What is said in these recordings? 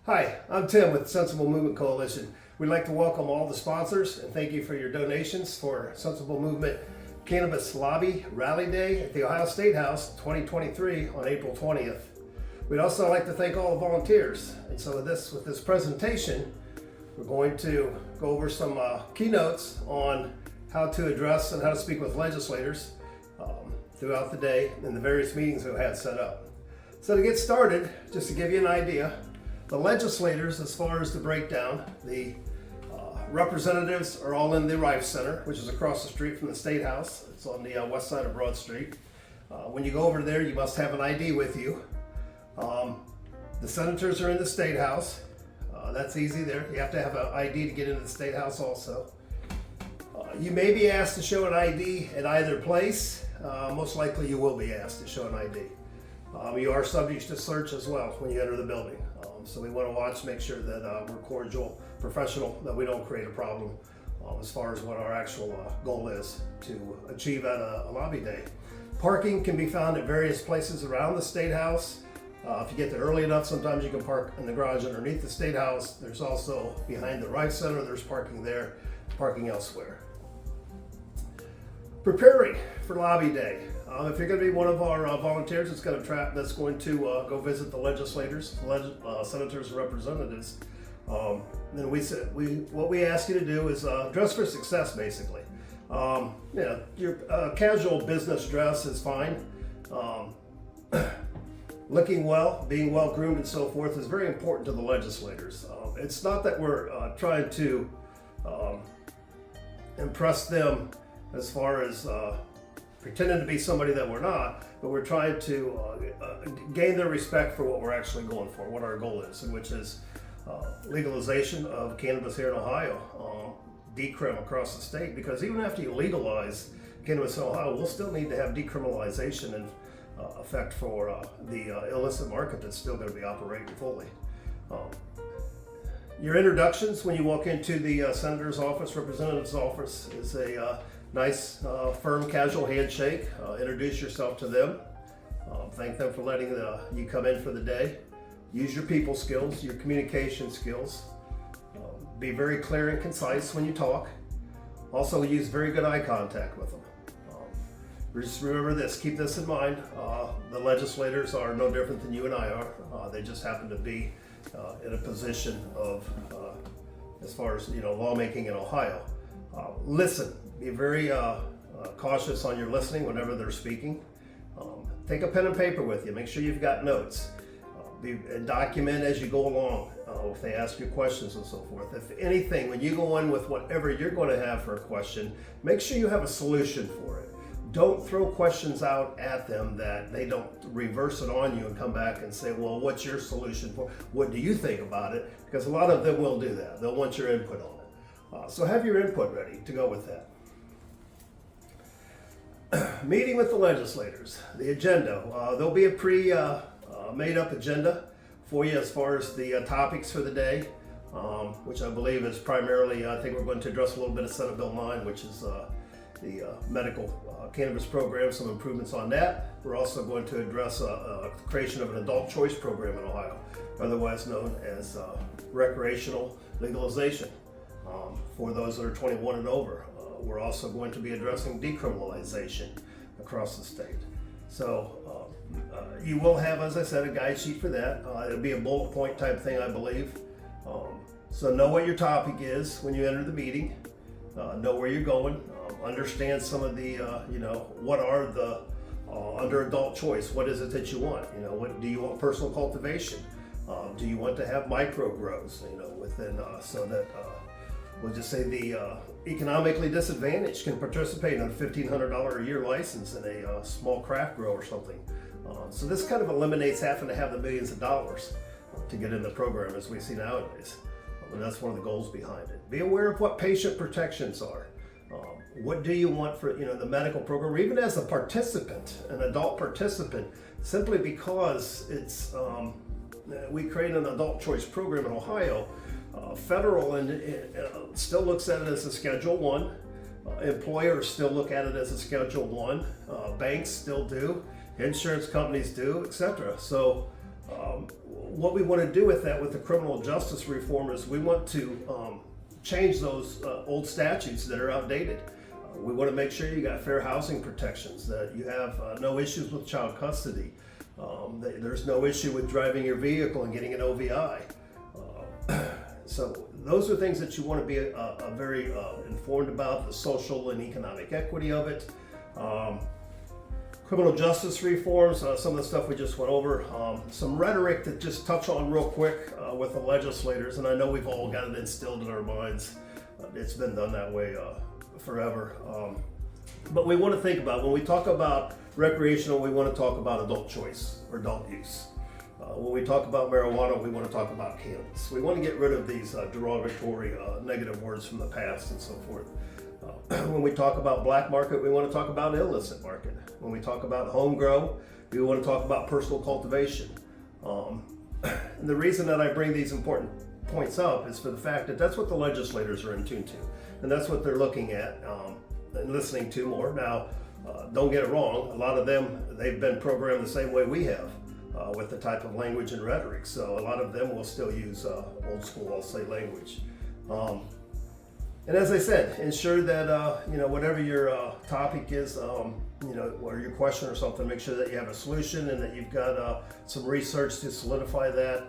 Hi, I'm Tim with Sensible Movement Coalition. We'd like to welcome all the sponsors and thank you for your donations for Sensible Movement Cannabis Lobby Rally Day at the Ohio State House 2023 on April 20th. We'd also like to thank all the volunteers. And so with this presentation, we're going to go over some keynotes on how to address and how to speak with legislators throughout the day in the various meetings we've had set up. So to get started, just to give you an idea, the legislators, as far as the breakdown, the representatives are all in the Rife Center, which is across the street from the State House. It's on the west side of Broad Street. When you go over there, you must have an ID with you. The senators are in the State House. That's easy there. You have to have an ID to get into the State House also. You may be asked to show an ID at either place. Most likely you will be asked to show an ID. You are subject to search as well when you enter the building. So we want to watch, make sure that we're cordial, professional, that we don't create a problem as far as what our actual goal is to achieve at a lobby day. Parking can be found at various places around the State House. If you get there early enough, sometimes you can park in the garage underneath the State House. There's also behind the Rife Center, there's parking there, parking elsewhere. Preparing for lobby day. If you're going to be one of our volunteers that's going to go visit the legislators, senators, and representatives, then what we ask you to do is dress for success, basically. Your casual business dress is fine. Looking well, being well groomed, and so forth is very important to the legislators. It's not that we're trying to impress them as far as pretending to be somebody that we're not, but we're trying to gain their respect for what we're actually going for, what our goal is, and which is legalization of cannabis here in Ohio, decrim across the state, because even after you legalize cannabis in Ohio, we'll still need to have decriminalization in effect for the illicit market that's still going to be operating fully. Your introductions when you walk into the senator's office, representative's office, is a nice, firm, casual handshake. Introduce yourself to them. Thank them for letting you come in for the day. Use your people skills, your communication skills. Be very clear and concise when you talk. Also use very good eye contact with them. Just remember this, keep this in mind. The legislators are no different than you and I are. They just happen to be in a position of, as far as lawmaking in Ohio. Listen. Be very cautious on your listening whenever they're speaking. Take a pen and paper with you. Make sure you've got notes. And document as you go along if they ask you questions and so forth. If anything, when you go in with whatever you're going to have for a question, make sure you have a solution for it. Don't throw questions out at them that they don't reverse it on you and come back and say, well, what's your solution for? What do you think about it? Because a lot of them will do that. They'll want your input on it. So have your input ready to go with that. Meeting with the legislators, the agenda. There'll be a made up agenda for you as far as the topics for the day, which I believe is primarily, I think we're going to address a little bit of Senate Bill 9, which is the medical cannabis program, some improvements on that. We're also going to address the creation of an adult choice program in Ohio, otherwise known as recreational legalization for those that are 21 and over. We're also going to be addressing decriminalization across the state. So you will have, as I said, a guide sheet for that. It'll be a bullet point type thing, I believe. So know what your topic is when you enter the meeting. Know where you're going. Understand some of the, what are the, under adult choice, what is it that you want? What do you want? Personal cultivation? Do you want to have micro grows, within, so that, we'll just say the economically disadvantaged can participate in a $1,500 a year license in a small craft grow or something. So this kind of eliminates having to have the millions of dollars to get in the program as we see nowadays. And that's one of the goals behind it. Be aware of what patient protections are. What do you want for the medical program, or even as a participant, an adult participant, simply because it's we create an adult choice program in Ohio. Federal and still looks at it as a Schedule 1. Employers still look at it as a Schedule 1. Banks still do. Insurance companies do, etc. So what we want to do with that, with the criminal justice reform, is we want to change those old statutes that are outdated. We want to make sure you got fair housing protections, that you have no issues with child custody. There's no issue with driving your vehicle and getting an OVI. So those are things that you want to be very informed about, the social and economic equity of it. Criminal justice reforms, some of the stuff we just went over. Some rhetoric to just touch on real quick with the legislators, and I know we've all got it instilled in our minds. It's been done that way forever. But we want to think about, when we talk about recreational, we want to talk about adult choice or adult use. When we talk about marijuana, we want to talk about cannabis. We want to get rid of these derogatory negative words from the past and so forth. When we talk about black market, we want to talk about illicit market. When we talk about home grow, we want to talk about personal cultivation. And the reason that I bring these important points up is for the fact that that's what the legislators are in tune to. And that's what they're looking at and listening to more. Now, don't get it wrong, a lot of them, they've been programmed the same way we have with the type of language and rhetoric. So a lot of them will still use old school, I'll say, language. And as I said, ensure that, whatever your topic is, or your question or something, make sure that you have a solution and that you've got some research to solidify that,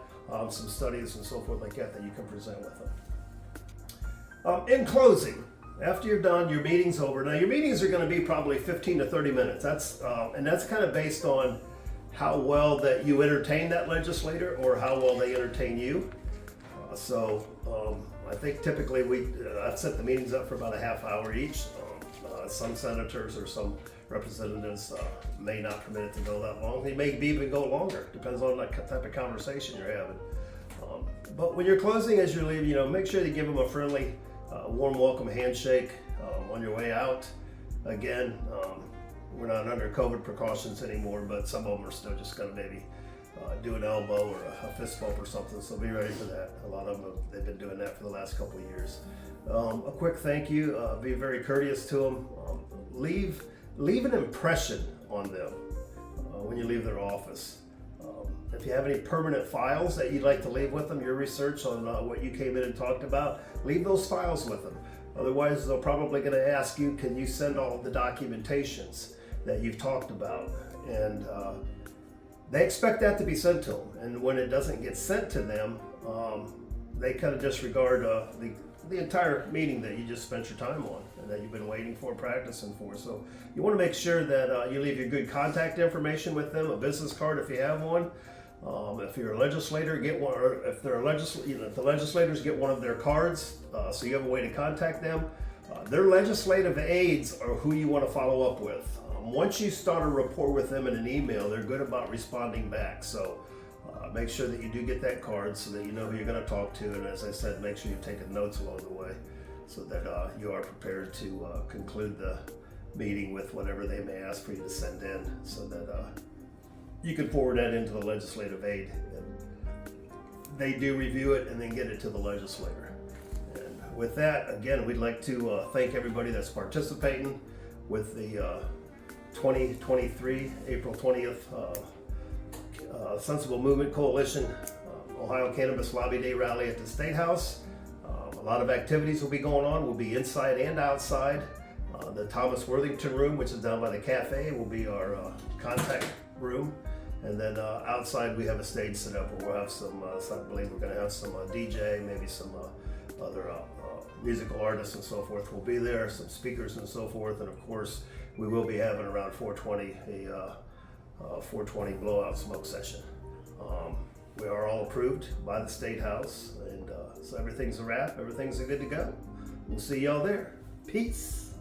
some studies and so forth like that you can present with them. In closing, after you're done, your meeting's over. Now, your meetings are going to be probably 15 to 30 minutes. That's kind of based on how well that you entertain that legislator or how well they entertain you. I think typically I've set the meetings up for about a half hour each. Some senators or some representatives may not permit it to go that long. They may even go longer, depends on the type of conversation you're having. But when you're closing, as you leave, make sure you give them a friendly, warm welcome handshake on your way out. Again, we're not under COVID precautions anymore, but some of them are still just going to maybe do an elbow or a fist bump or something, so be ready for that. A lot of them, they've been doing that for the last couple of years. A quick thank you, be very courteous to them. Leave an impression on them when you leave their office. If you have any permanent files that you'd like to leave with them, your research on what you came in and talked about, leave those files with them. Otherwise, they're probably going to ask you, can you send all of the documentations that you've talked about? And they expect that to be sent to them. And when it doesn't get sent to them, they kind of disregard the entire meeting that you just spent your time on and that you've been waiting for, practicing for. So you want to make sure that you leave your good contact information with them, a business card if you have one. If you're a legislator, get one, or if they're if the legislators, get one of their cards, so you have a way to contact them. Their legislative aides are who you want to follow up with. Once you start a rapport with them in an email, they're good about responding back. So make sure that you do get that card so that you know who you're going to talk to. And as I said, make sure you're taking notes along the way so that you are prepared to conclude the meeting with whatever they may ask for you to send in, so that you can forward that into the legislative aide. And they do review it and then get it to the legislator. And with that, again, we'd like to thank everybody that's participating with the 2023, April 20th, Sensible Movement Coalition, Ohio Cannabis Lobby Day Rally at the State House. A lot of activities will be going on. We'll be inside and outside. The Thomas Worthington room, which is down by the cafe, will be our contact room. And then outside we have a stage set up where we'll have some, I believe we're going to have some DJ, maybe some other musical artists and so forth will be there, some speakers and so forth. And of course, we will be having around 420, a 420 blowout smoke session. We are all approved by the State House, and so everything's a wrap, everything's good to go. We'll see y'all there. Peace.